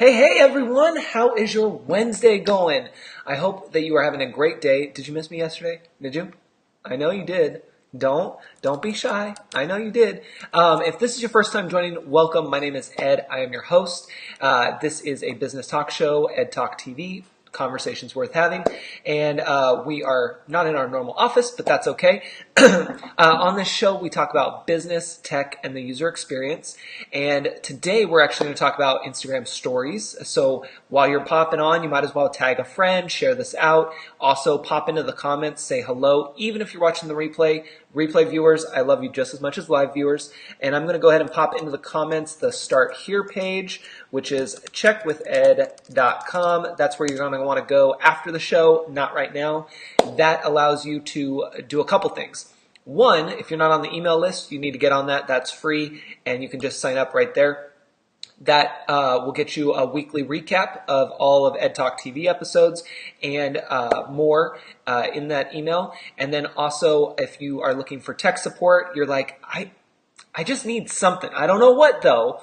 Hey everyone, how is your Wednesday going? I hope that you are having a great day. Did you miss me yesterday? Did you? I know you did. Don't be shy. I know you did. If this is your first time joining, welcome. My name is Ed. I am your host. This is a business talk show, Ed Talk TV. Conversations worth having, and we are not in our normal office, but that's okay. On this show, we talk about business, tech, and the user experience. And today, we're actually going to talk about Instagram stories. So while you're popping on, you might as well tag a friend, share this out. Also, pop into the comments, say hello. Even if you're watching the replay viewers, I love you just as much as live viewers. And I'm going to go ahead and pop into the comments the Start Here page, which is checkwithed.com. That's where you're going to want to go after the show, not right now. That allows you to do a couple things. One, if you're not on the email list, you need to get on that. That's free, and you can just sign up right there. That will get you a weekly recap of all of Ed Talk TV episodes and more in that email. And then also, if you are looking for tech support, you're like, I just need something. I don't know what though,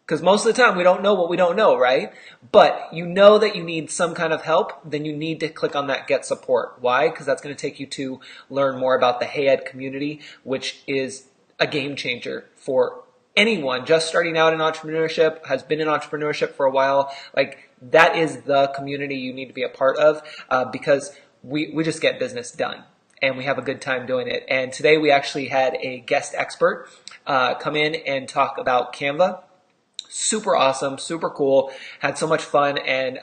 because most of the time we don't know what we don't know, right? But you know that you need some kind of help, then you need to click on that Get Support. Why? Because that's going to take you to learn more about the Hey Ed community, which is a game changer for anyone just starting out in entrepreneurship, has been in entrepreneurship for a while. Like, that is the community you need to be a part of because we just get business done. And we have a good time doing it. And today we actually had a guest expert come in and talk about Canva. Super awesome, super cool, had so much fun, and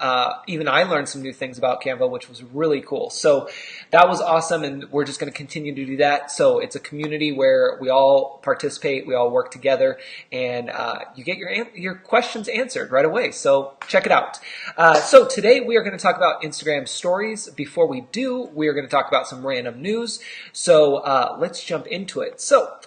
even I learned some new things about Canva, which was really cool. So that was awesome, and we're just going to continue to do that. So it's a community where we all participate, we all work together, and you get your questions answered right away. So check it out. So today we are going to talk about Instagram stories. Before we do, we are going to talk about some random news. So let's jump into it. So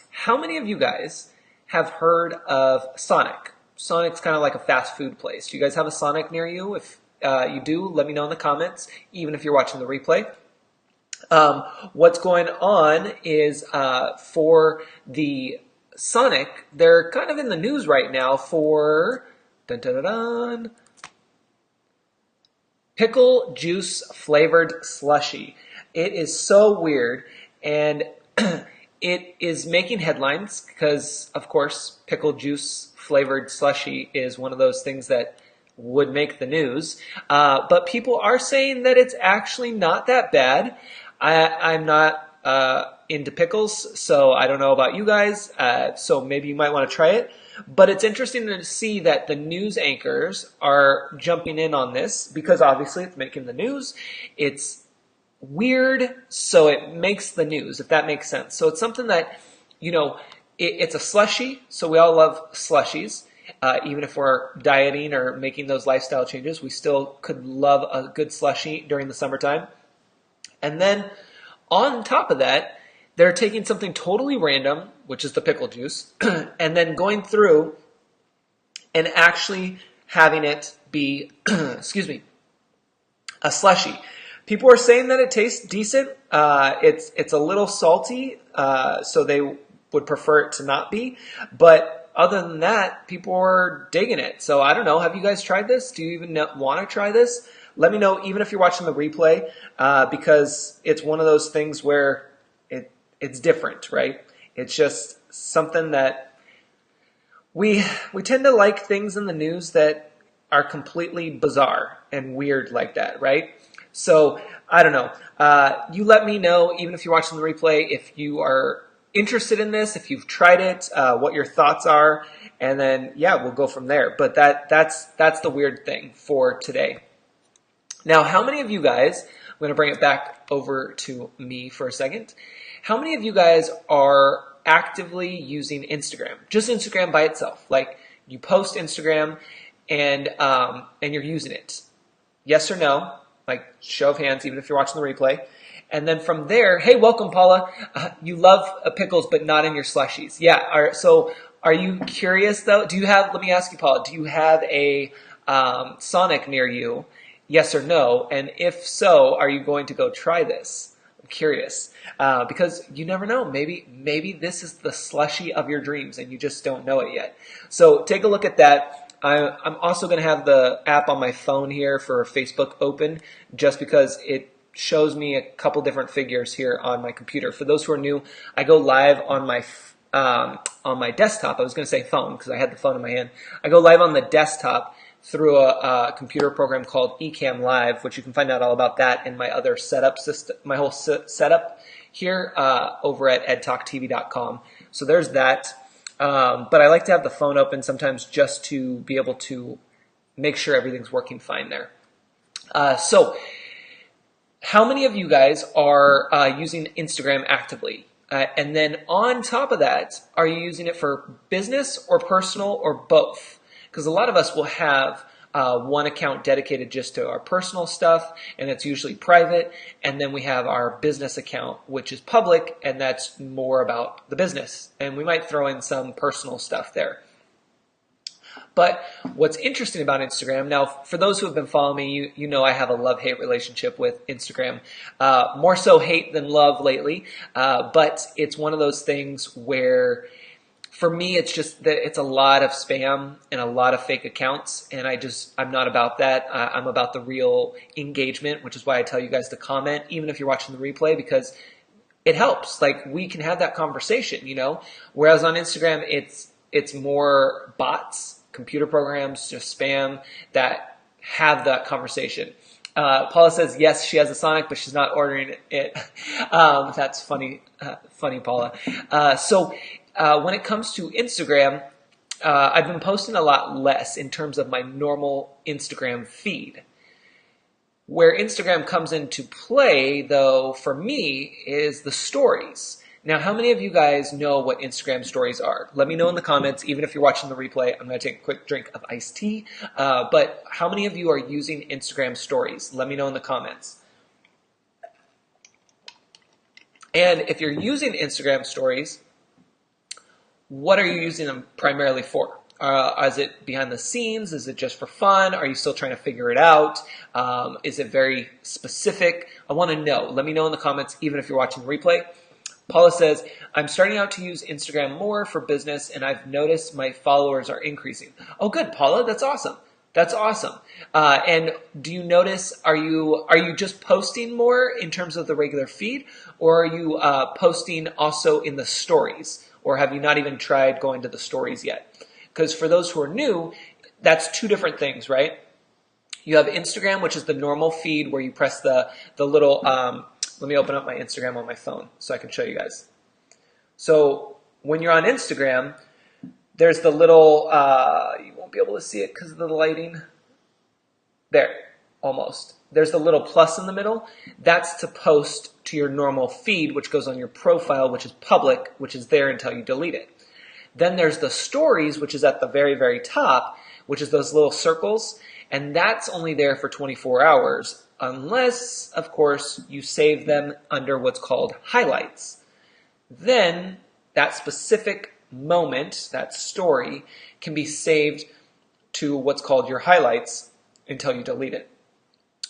how many of you guys have heard of Sonic? Sonic's kind of like a fast food place. Do you guys have a Sonic near you? If you do, let me know in the comments, even if you're watching the replay. What's going on is for the Sonic, they're kind of in the news right now for pickle juice flavored slushy. It is so weird, and it is making headlines because, of course, pickle juice flavored slushy is one of those things that would make the news. But people are saying that it's actually not that bad. I'm not into pickles, so I don't know about you guys. So maybe you might want to try it. But it's interesting to see that the news anchors are jumping in on this because obviously it's making the news. It's weird, so it makes the news, if that makes sense. So it's something that, it's a slushie, so we all love slushies. Even if we're dieting or making those lifestyle changes, we still could love a good slushie during the summertime. And then on top of that, they're taking something totally random, which is the pickle juice, and then going through and actually having it be, a slushie. People are saying that it tastes decent. It's a little salty, so they would prefer it to not be. But other than that, people are digging it. So I don't know. Have you guys tried this? Do you even want to try this? Let me know, even if you're watching the replay, because it's one of those things where it's different, right? It's just something that we tend to like things in the news that are completely bizarre and weird like that, right? So, I don't know. You let me know, even if you're watching the replay, if you are interested in this, if you've tried it, what your thoughts are, and then, we'll go from there. But that's the weird thing for today. Now, how many of you guys, I'm going to bring it back over to me for a second. How many of you guys are actively using Instagram? Just Instagram by itself. Like, you post Instagram and you're using it. Yes or no? Like, show of hands, even if you're watching the replay. And then from there, hey, welcome, Paula. You love pickles, but not in your slushies. Yeah. So are you curious, though? Let me ask you, Paula, do you have a Sonic near you? Yes or no? And if so, are you going to go try this? I'm curious. Because you never know. Maybe this is the slushie of your dreams and you just don't know it yet. So take a look at that. I'm also going to have the app on my phone here for Facebook open, just because it shows me a couple different figures here on my computer. For those who are new, I go live on my desktop. I was going to say phone because I had the phone in my hand. I go live on the desktop through a computer program called Ecamm Live, which you can find out all about that and my other setup system, my whole setup here over at edtalktv.com. So there's that. But I like to have the phone open sometimes just to be able to make sure everything's working fine there. So how many of you guys are using Instagram actively? And then on top of that, are you using it for business or personal or both? Because a lot of us will have one account dedicated just to our personal stuff, and it's usually private. And then we have our business account, which is public, and that's more about the business. And we might throw in some personal stuff there. But what's interesting about Instagram, now for those who have been following me, you know I have a love-hate relationship with Instagram. More so hate than love lately, but it's one of those things where for me it's just that it's a lot of spam and a lot of fake accounts, and I'm not about that. I'm about the real engagement, which is why I tell you guys to comment, even if you're watching the replay, because it helps. Like, we can have that conversation, you know? Whereas on Instagram, it's more bots, computer programs, just spam that have that conversation. Paula says, yes, she has a Sonic, but she's not ordering it. That's funny, Paula. So when it comes to Instagram, I've been posting a lot less in terms of my normal Instagram feed. Where Instagram comes into play, though, for me, is the stories. Now, how many of you guys know what Instagram stories are? Let me know in the comments. Even if you're watching the replay, I'm going to take a quick drink of iced tea. But how many of you are using Instagram stories? Let me know in the comments. And if you're using Instagram stories, what are you using them primarily for? Is it behind the scenes? Is it just for fun? Are you still trying to figure it out? Is it very specific? I want to know. Let me know in the comments, even if you're watching the replay. Paula says, I'm starting out to use Instagram more for business, and I've noticed my followers are increasing. Oh, good, Paula. That's awesome. That's awesome. And do you notice, are you just posting more in terms of the regular feed, or are you posting also in the stories? Or have you not even tried going to the stories yet? Because for those who are new, that's two different things, right? You have Instagram, which is the normal feed where you press the little... let me open up my Instagram on my phone so I can show you guys. So when you're on Instagram, there's the little, you won't be able to see it because of the lighting. There, almost. There's the little plus in the middle. That's to post to your normal feed, which goes on your profile, which is public, which is there until you delete it. Then there's the stories, which is at the very, very top, which is those little circles, and that's only there for 24 hours. Unless, of course, you save them under what's called highlights. Then that specific moment, that story, can be saved to what's called your highlights until you delete it.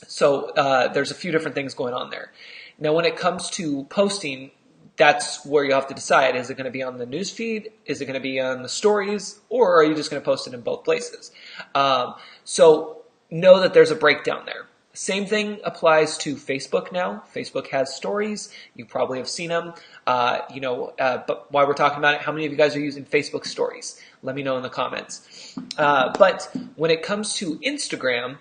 So there's a few different things going on there. Now, when it comes to posting, that's where you have to decide. Is it going to be on the news feed? Is it going to be on the stories? Or are you just going to post it in both places? So know that there's a breakdown there. Same thing applies to Facebook now. Facebook has stories. You probably have seen them. But while we're talking about it, how many of you guys are using Facebook stories? Let me know in the comments. But when it comes to Instagram,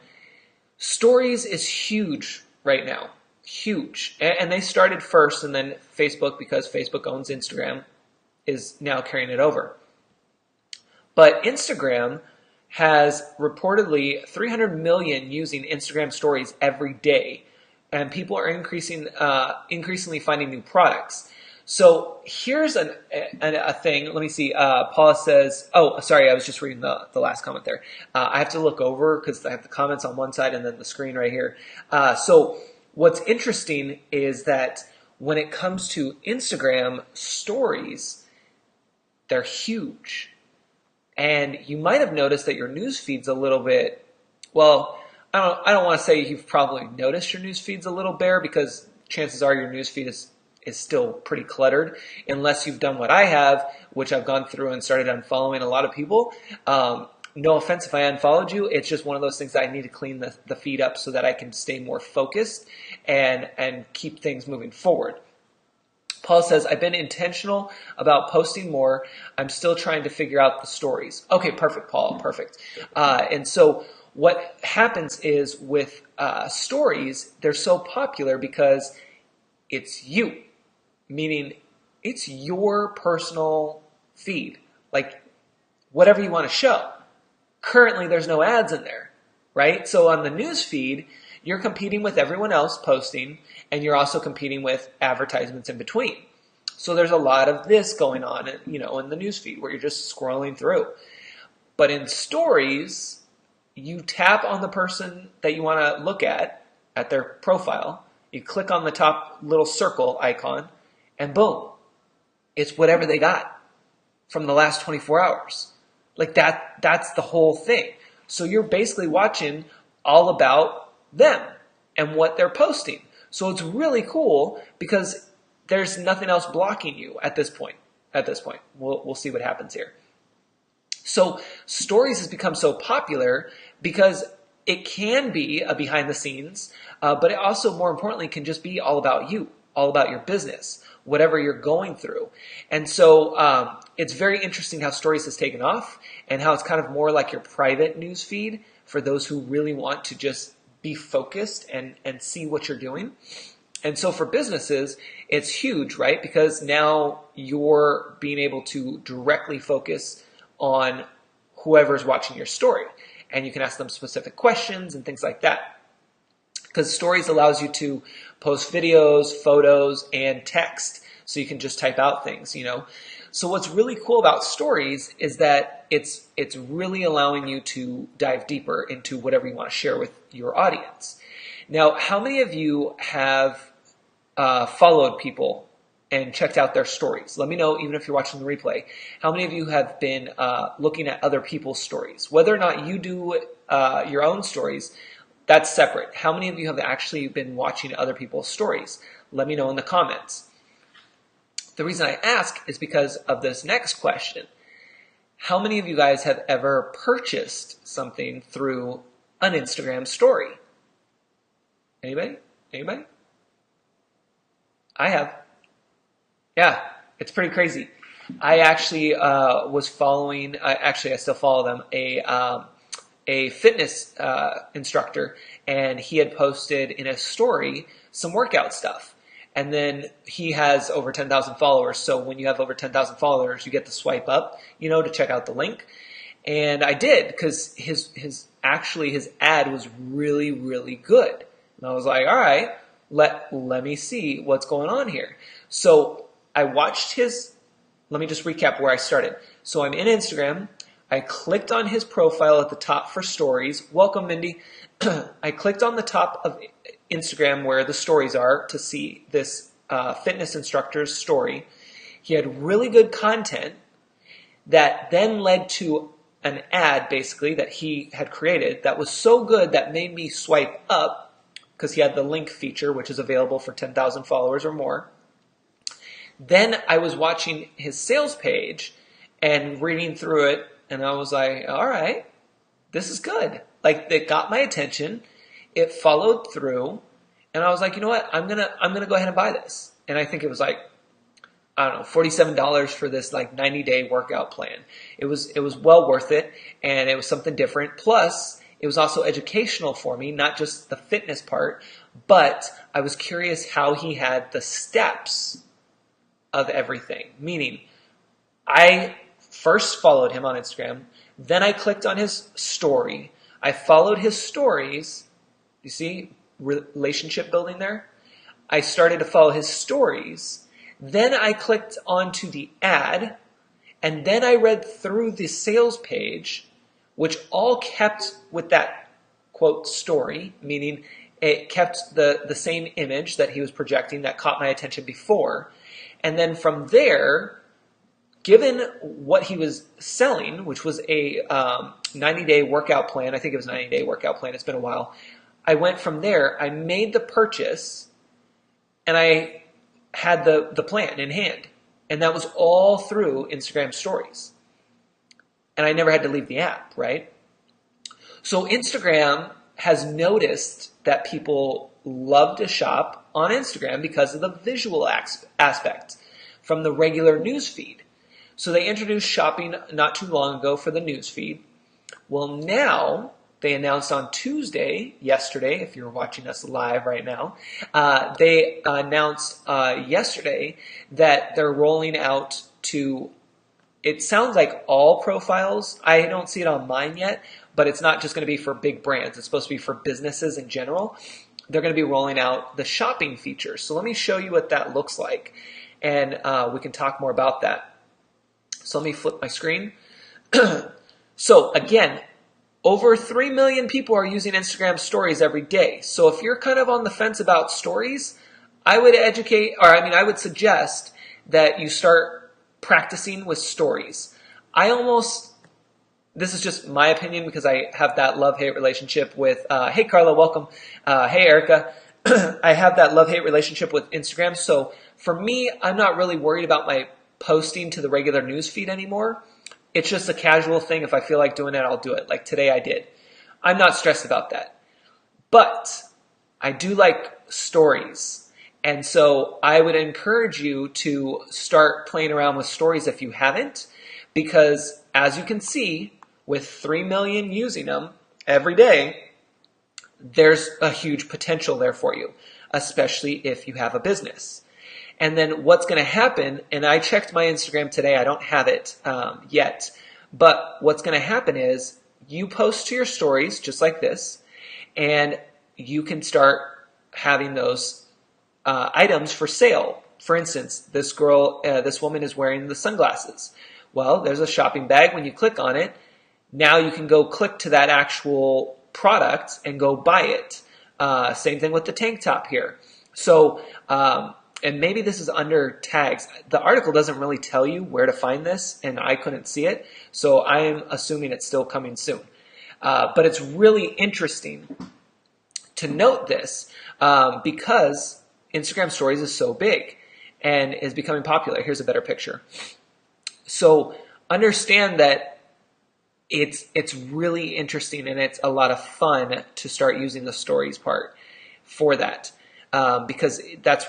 stories is huge right now. Huge. And they started first, and then Facebook, because Facebook owns Instagram, is now carrying it over. But Instagram has reportedly 300 million using Instagram stories every day, and people are increasingly finding new products. So here's a thing. Let me see. Paula says, oh, sorry, I was just reading the last comment there. I have to look over because I have the comments on one side and then the screen right here. So what's interesting is that when it comes to Instagram stories, they're huge. And you might have noticed that your news feed's a little bit, well, I don't want to say you've probably noticed your news feed's a little bare, because chances are your news feed is still pretty cluttered, unless you've done what I have, which I've gone through and started unfollowing a lot of people. No offense if I unfollowed you. It's just one of those things that I need to clean the feed up so that I can stay more focused and keep things moving forward. Paul says, I've been intentional about posting more. I'm still trying to figure out the stories. Okay, perfect, Paul, perfect. And so what happens is with stories, they're so popular because it's you, meaning it's your personal feed, like whatever you want to show. Currently, there's no ads in there, right? So on the news feed, you're competing with everyone else posting, and you're also competing with advertisements in between. So there's a lot of this going on, in the news feed where you're just scrolling through. But in stories, you tap on the person that you want to look at their profile. You click on the top little circle icon, and boom, it's whatever they got from the last 24 hours. Like that's the whole thing. So you're basically watching all about them and what they're posting. So it's really cool because there's nothing else blocking you at this point. We'll see what happens here. So stories has become so popular because it can be a behind the scenes, but it also, more importantly, can just be all about you, all about your business, whatever you're going through. And so it's very interesting how stories has taken off and how it's kind of more like your private news feed for those who really want to just be focused and see what you're doing. And so for businesses, it's huge, right? Because now you're being able to directly focus on whoever's watching your story. And you can ask them specific questions and things like that. Because stories allows you to post videos, photos, and text. So you can just type out things, So what's really cool about stories is that it's really allowing you to dive deeper into whatever you want to share with your audience. Now, how many of you have followed people and checked out their stories? Let me know, even if you're watching the replay, how many of you have been looking at other people's stories? Whether or not you do your own stories, that's separate. How many of you have actually been watching other people's stories? Let me know in the comments. The reason I ask is because of this next question. How many of you guys have ever purchased something through an Instagram story? Anybody? I have. Yeah, it's pretty crazy. I actually was following, I still follow them, a fitness instructor, and he had posted in a story some workout stuff. And then he has over 10,000 followers. So when you have over 10,000 followers, you get to swipe up, to check out the link. And I did because his ad was really, really good. And I was like, all right, let me see what's going on here. So I watched let me just recap where I started. So I'm in Instagram. I clicked on his profile at the top for stories. Welcome, Mindy. I clicked on the top of Instagram where the stories are to see this fitness instructor's story. He had really good content that then led to an ad, basically, that he had created that was so good that made me swipe up because he had the link feature, which is available for 10,000 followers or more. Then I was watching his sales page and reading through it, and I was like, all right, this is good. Like, it got my attention. It followed through, and I was like, you know what? I'm gonna go ahead and buy this. And I think it was like, I don't know, $47 for this 90-day workout plan. It was well worth it, and it was something different. Plus, it was also educational for me, not just the fitness part, but I was curious how he had the steps of everything. Meaning, I first followed him on Instagram, then I clicked on his story. I followed his stories. You see relationship building there? I started to follow his stories. Then I clicked onto the ad, and then I read through the sales page, which all kept with that quote story, meaning it kept the same image that he was projecting that caught my attention before. And then from there, given what he was selling, which was a 90-day workout plan, I think it was a 90-day workout plan, it's been a while, I went from there, I made the purchase, and I had the plan in hand. And that was all through Instagram stories. and I never had to leave the app, right? So Instagram has noticed that people love to shop on Instagram because of the visual aspect from the regular news feed. So they introduced shopping not too long ago for the news feed. Well, now they announced on Tuesday, yesterday, if you're watching us live right now, they announced yesterday that they're rolling out to, it sounds like all profiles. I don't see it on mine yet, but it's not just going to be for big brands. It's supposed to be for businesses in general. They're going to be rolling out the shopping feature. So let me show you what that looks like, and we can talk more about that. So let me flip my screen. So again, over 3 million people are using Instagram stories every day. So if you're kind of on the fence about stories, I would suggest that you start practicing with stories. This is just my opinion because I have that love-hate relationship with, hey Carla, welcome. Hey Erica. I have that love-hate relationship with Instagram. So for me, I'm not really worried about my posting to the regular news feed anymore. It's just a casual thing. If I feel like doing it, I'll do it. Like today I did. I'm not stressed about that. But I do like stories. And so I would encourage you to start playing around with stories if you haven't, because as you can see, with 3 million using them every day, there's a huge potential there for you, especially if you have a business. And then what's going to happen, and I checked my Instagram today, I don't have it yet, but what's going to happen is you post to your stories just like this, and you can start having those items for sale. For instance, this woman is wearing the sunglasses. Well, there's a shopping bag. When you click on it, now you can go click to that actual product and go buy it. Same thing with the tank top here. So, and maybe this is under tags. The article doesn't really tell you where to find this, and I couldn't see it. So I'm assuming it's still coming soon. But it's really interesting to note this because Instagram Stories is so big and is becoming popular. Here's a better picture. So understand that it's really interesting and it's a lot of fun to start using the stories part for that because that's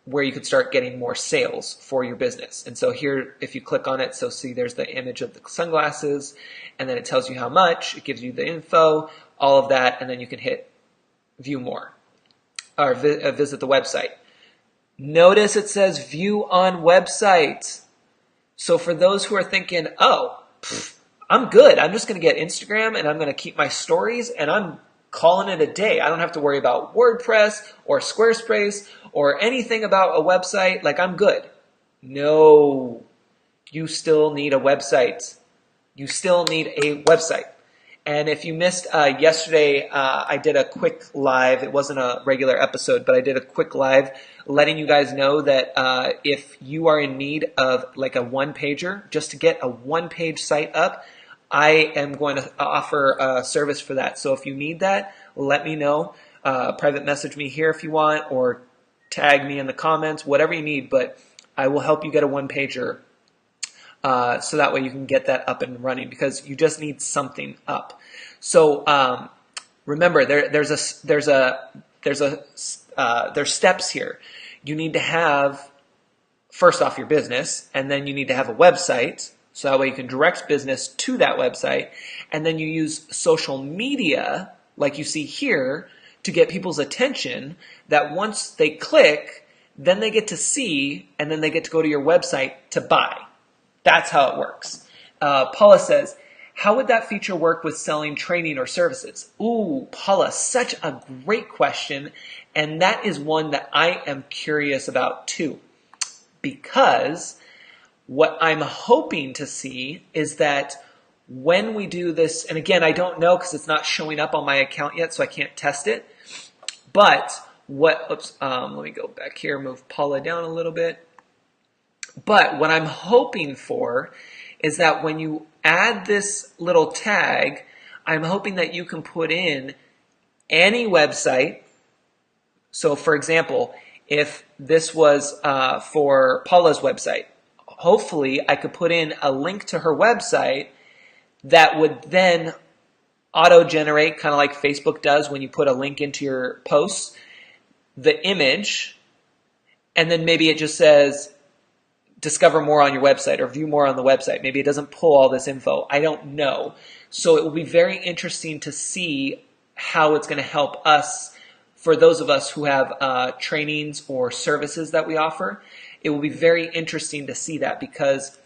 where you could start getting more sales for your business. And so here, if you click on it, so see there's the image of the sunglasses, and then it tells you how much, it gives you the info, all of that, and then you can hit view more or visit the website. Notice it says view on website. So for those who are thinking, oh, I'm good. I'm just going to get Instagram and I'm going to keep my stories and I'm calling it a day. I don't have to worry about WordPress or Squarespace or anything about a website. Like, I'm good. No, you still need a website. You still need a website. And if you missed yesterday, I did a quick live. It wasn't a regular episode, but I did a quick live letting you guys know that if you are in need of like a one-pager, just to get a one-page site up, I am going to offer a service for that. So if you need that, let me know. Private message me here if you want, or tag me in the comments, whatever you need. But I will help you get a one-pager so that way you can get that up and running because you just need something up. So remember, there's steps here. You need to have first off your business, and then you need to have a website. So that way you can direct business to that website. And then you use social media, like you see here, to get people's attention that once they click, then they get to see, and then they get to go to your website to buy. That's how it works. Paula says, how would that feature work with selling training or services? Ooh, Paula, such a great question. And that is one that I am curious about too. Because what I'm hoping to see is that when we do this, and again, I don't know because it's not showing up on my account yet, so I can't test it. But let me go back here, move Paula down a little bit. But what I'm hoping for is that when you add this little tag, I'm hoping that you can put in any website. So for example, if this was for Paula's website, hopefully I could put in a link to her website that would then auto-generate, kind of like Facebook does when you put a link into your posts, the image, and then maybe it just says, discover more on your website or view more on the website. Maybe it doesn't pull all this info. I don't know. So it will be very interesting to see how it's going to help us, for those of us who have trainings or services that we offer. It will be very interesting to see that, because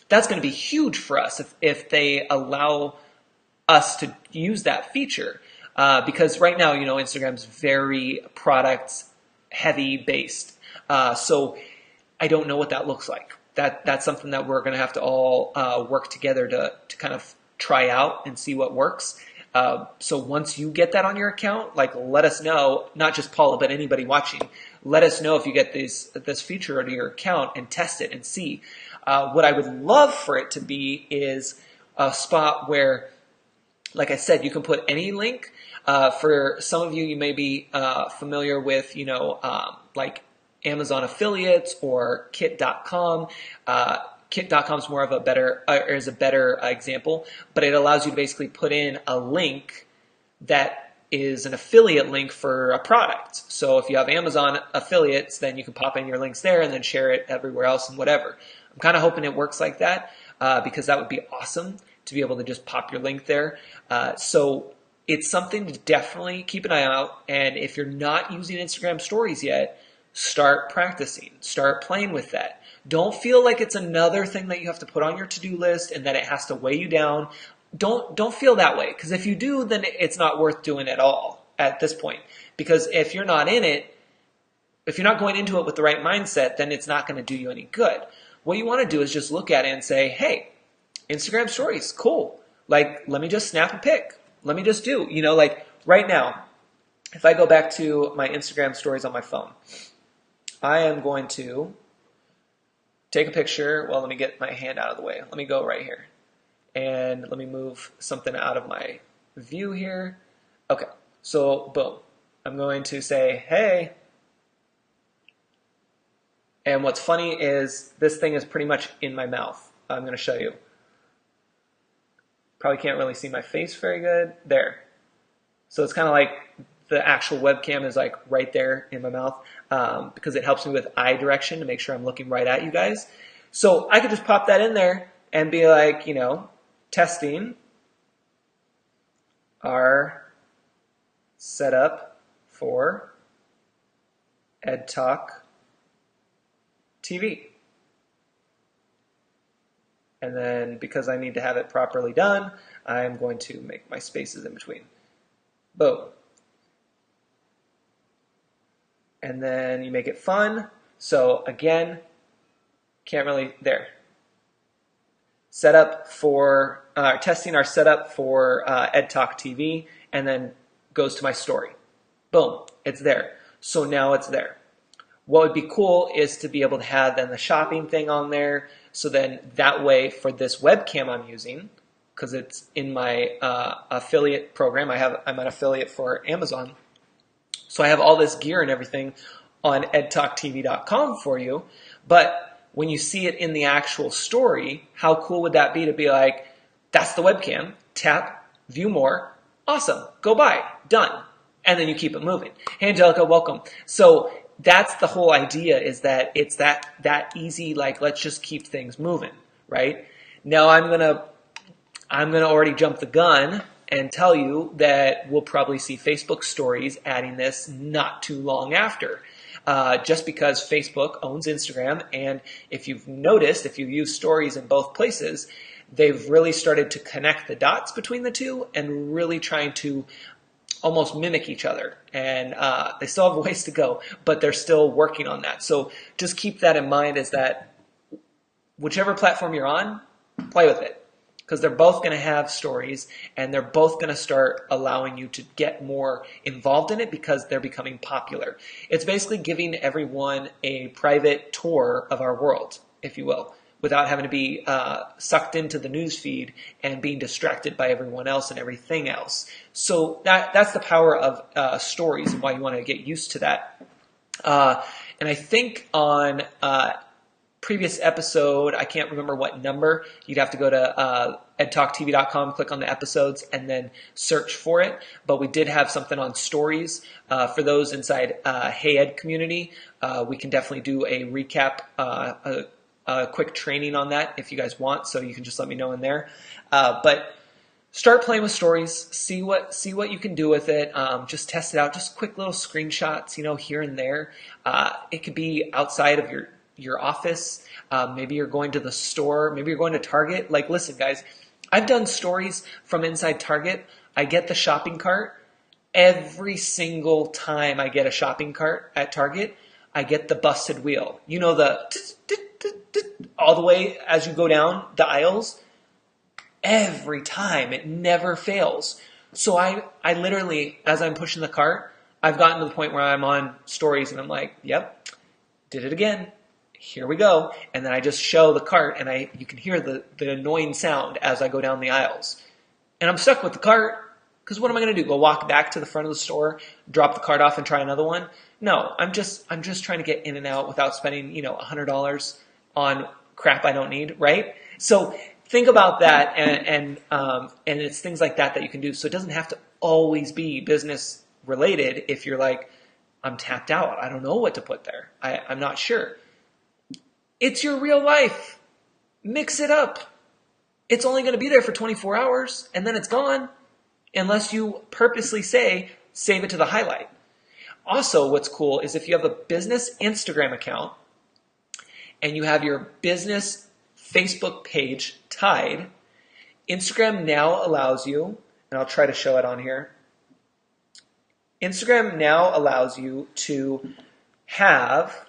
that's going to be huge for us if they allow us to use that feature. Because right now, Instagram's very product heavy based. So I don't know what that looks like. That's something that we're going to have to all work together to kind of try out and see what works. So once you get that on your account, let us know, not just Paula, but anybody watching, let us know if you get this feature onto your account and test it and see. What I would love for it to be is a spot where, like I said, you can put any link. For some of you, you may be familiar with, like Amazon affiliates or Kit.com. Kit.com is more of a better example, but it allows you to basically put in a link that is an affiliate link for a product. So if you have Amazon affiliates, then you can pop in your links there and then share it everywhere else and whatever. I'm kind of hoping it works like that, because that would be awesome to be able to just pop your link there. So it's something to definitely keep an eye out. And if you're not using Instagram stories yet, start practicing, start playing with that. Don't feel like it's another thing that you have to put on your to-do list and that it has to weigh you down. Don't feel that way, because if you do, then it's not worth doing at all at this point. Because if you're not in it, if you're not going into it with the right mindset, then it's not going to do you any good. What you want to do is just look at it and say, hey, Instagram stories, cool. Let me just snap a pic. Let me just do, right now, if I go back to my Instagram stories on my phone, I am going to take a picture. Well, let me get my hand out of the way. Let me go right here. And let me move something out of my view here. Okay, so boom. I'm going to say, hey. And what's funny is this thing is pretty much in my mouth. I'm going to show you. Probably can't really see my face very good. There. So it's kind of like the actual webcam is right there in my mouth, because it helps me with eye direction to make sure I'm looking right at you guys. So I could just pop that in there and be like, testing our setup for EdTalk TV. And then because I need to have it properly done, I'm going to make my spaces in between. Boom. And then you make it fun. So again, can't really, there. Setup for, testing our setup for EdTalk TV, and then goes to my story. Boom, it's there. So now it's there. What would be cool is to be able to have then the shopping thing on there. So then that way for this webcam I'm using, because it's in my affiliate program, I'm an affiliate for Amazon. So I have all this gear and everything on edtalktv.com for you. But when you see it in the actual story, how cool would that be to be like, that's the webcam, tap, view more, awesome, go buy, done. And then you keep it moving. Hey, Angelica, welcome. So that's the whole idea, is that it's that easy, let's just keep things moving, right? Now I'm gonna already jump the gun and tell you that we'll probably see Facebook stories adding this not too long after. Just because Facebook owns Instagram, and if you've noticed, if you use stories in both places, they've really started to connect the dots between the two and really trying to almost mimic each other. And they still have a ways to go, but they're still working on that. So just keep that in mind, is that whichever platform you're on, play with it. Because they're both going to have stories, and they're both going to start allowing you to get more involved in it because they're becoming popular. It's basically giving everyone a private tour of our world, if you will, without having to be sucked into the news feed and being distracted by everyone else and everything else. So that's the power of stories, and why you want to get used to that. And I think on previous episode, I can't remember what number. You'd have to go to edtalktv.com, click on the episodes, and then search for it. But we did have something on stories. For those inside Hey Ed community, we can definitely do a recap, a quick training on that if you guys want. So you can just let me know in there. But start playing with stories. See what you can do with it. Just test it out. Just quick little screenshots, here and there. It could be outside of your office. Maybe you're going to the store. Maybe you're going to Target. Like, listen, guys, I've done stories from inside Target. I get the shopping cart. Every single time I get a shopping cart at Target, I get the busted wheel. All the way as you go down the aisles. Every time. It never fails. So I literally, as I'm pushing the cart, I've gotten to the point where I'm on stories and I'm like, yep, did it again. Here we go. And then I just show the cart and you can hear the annoying sound as I go down the aisles. And I'm stuck with the cart because what am I going to do? Go walk back to the front of the store, drop the cart off and try another one? No, I'm just trying to get in and out without spending, $100 on crap I don't need, right? So think about that and it's things like that you can do. So it doesn't have to always be business related if you're like, I'm tapped out. I don't know what to put there. I'm not sure. It's your real life. Mix it up. It's only going to be there for 24 hours and then it's gone unless you purposely say, save it to the highlight. Also, what's cool is if you have a business Instagram account and you have your business Facebook page tied, Instagram now allows you, and I'll try to show it on here. Instagram now allows you to have,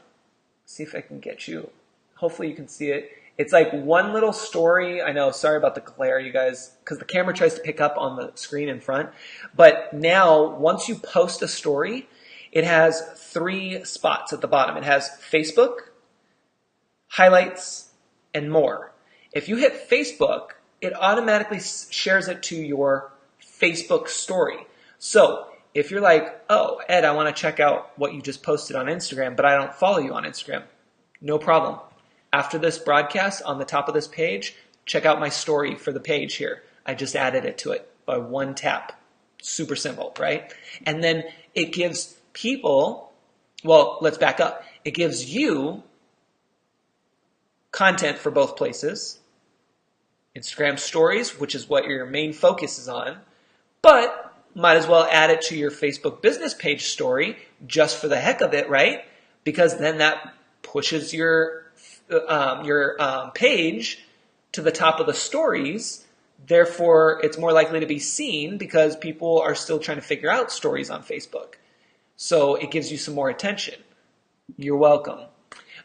see if I can get you, hopefully you can see it. It's like one little story. I know, sorry about the glare, you guys, because the camera tries to pick up on the screen in front. But now, once you post a story, it has 3 spots at the bottom. It has Facebook, highlights, and more. If you hit Facebook, it automatically shares it to your Facebook story. So if you're like, oh, Ed, I want to check out what you just posted on Instagram, but I don't follow you on Instagram, no problem. After this broadcast, on the top of this page, check out my story for the page here. I just added it to it by one tap. Super simple, right? And then it gives people, well, let's back up. It gives you content for both places. Instagram stories, which is what your main focus is on, but might as well add it to your Facebook business page story just for the heck of it, right? Because then that pushes your page to the top of the stories. Therefore, it's more likely to be seen because people are still trying to figure out stories on Facebook. So it gives you some more attention. You're welcome.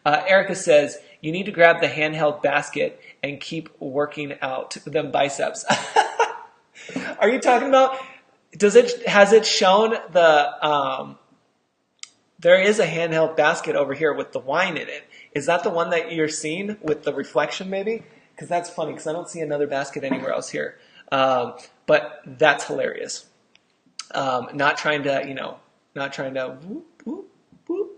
Erica says, you need to grab the handheld basket and keep working out them biceps. Are you talking about, has it shown there is a handheld basket over here with the wine in it. Is that the one that you're seeing with the reflection maybe? Because that's funny because I don't see another basket anywhere else here. But that's hilarious. Not trying to whoop, whoop, whoop,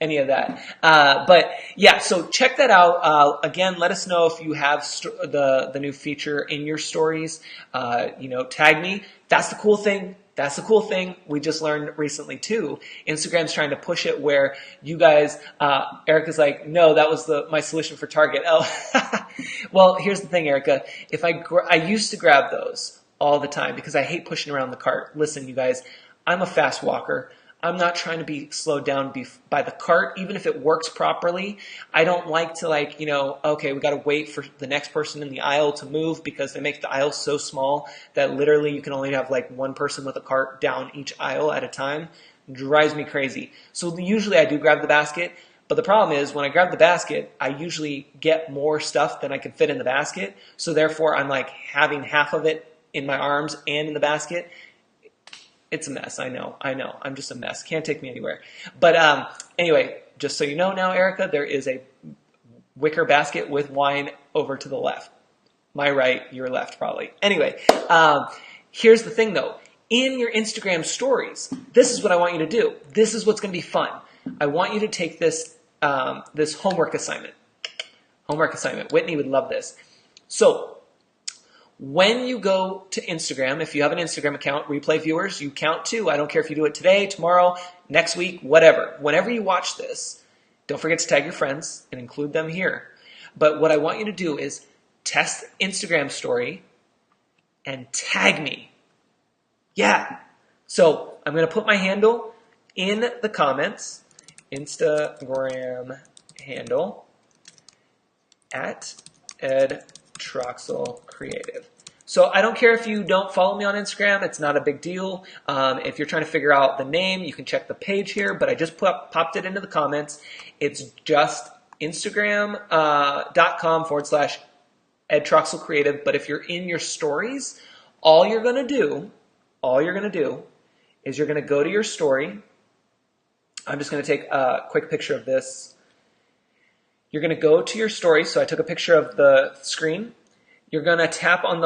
any of that. But yeah, so check that out. Again, let us know if you have the new feature in your stories. Tag me. That's the cool thing. That's the cool thing we just learned recently too. Instagram's trying to push it where you guys, Erica's like, no, that was my solution for Target. Oh, well, here's the thing, Erica. If I used to grab those all the time because I hate pushing around the cart. Listen, you guys, I'm a fast walker. I'm not trying to be slowed down by the cart, even if it works properly. I don't like to okay, we got to wait for the next person in the aisle to move because they make the aisle so small that literally you can only have like one person with a cart down each aisle at a time. It drives me crazy. So usually I do grab the basket, but the problem is when I grab the basket, I usually get more stuff than I can fit in the basket. So therefore I'm like having half of it in my arms and in the basket. It's a mess. I know. I'm just a mess. Can't take me anywhere. But anyway, just so you know now, Erica, there is a wicker basket with wine over to the left. My right, your left, probably. Anyway, here's the thing, though. In your Instagram stories, this is what I want you to do. This is what's going to be fun. I want you to take this homework assignment. homework assignment. Whitney would love this. So when you go to Instagram, if you have an Instagram account, replay viewers, you count too. I don't care if you do it today, tomorrow, next week, whatever. Whenever you watch this, don't forget to tag your friends and include them here. But what I want you to do is test Instagram story and tag me. Yeah. So I'm going to put my handle in the comments. Instagram handle at Ed Troxel Creative. So I don't care if you don't follow me on Instagram. It's not a big deal. If you're trying to figure out the name, you can check the page here, but I just popped it into the comments. It's just Instagram.com/Ed Troxel Creative. But if you're in your stories, all you're going to do is you're going to go to your story. I'm just going to take a quick picture of this. You're going to go to your story. So I took a picture of the screen. You're going to tap on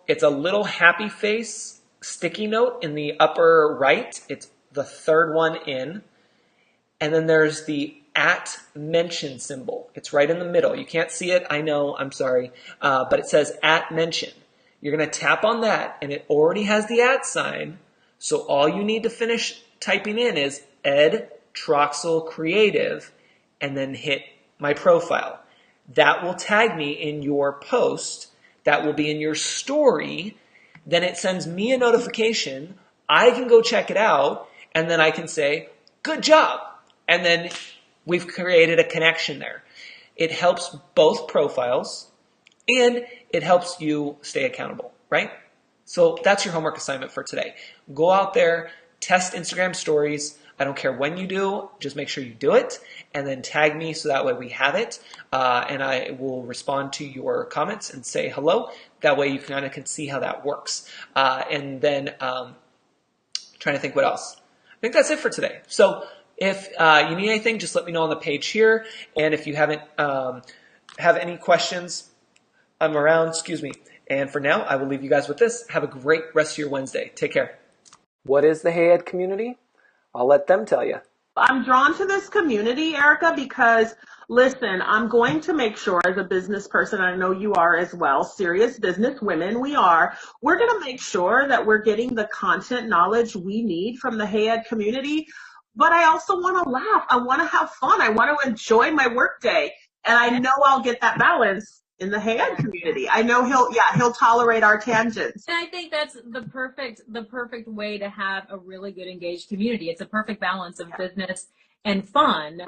it's a little happy face sticky note in the upper right. It's the third one in. And then there's the @mention symbol. It's right in the middle. You can't see it. I know. I'm sorry. But it says @mention. You're going to tap on that, and it already has the @ sign. So all you need to finish typing in is Ed Troxel Creative, and then hit my profile. That will tag me in your post. That will be in your story. Then it sends me a notification. I can go check it out, and then I can say, good job. And then we've created a connection there. It helps both profiles, and it helps you stay accountable, right? So that's your homework assignment for today. Go out there, test Instagram stories. I don't care when you do, just make sure you do it, and then tag me so that way we have it, and I will respond to your comments and say hello. That way you kind of can see how that works. And then trying to think what else. I think that's it for today. So if you need anything, just let me know on the page here. And if you haven't have any questions, I'm around, And for now, I will leave you guys with this. Have a great rest of your Wednesday. Take care. What is the Hey Ed community? I'll let them tell you. I'm drawn to this community, Erica, because listen, I'm going to make sure as a business person, I know you are as well, serious business women we're going to make sure that we're getting the content knowledge we need from the Hey Ed community. But I also want to laugh. I want to have fun. I want to enjoy my workday. And I know I'll get that balance in the Hey Ed community. I know he'll tolerate our tangents. And I think that's the perfect way to have a really good engaged community. It's a perfect balance of business and fun.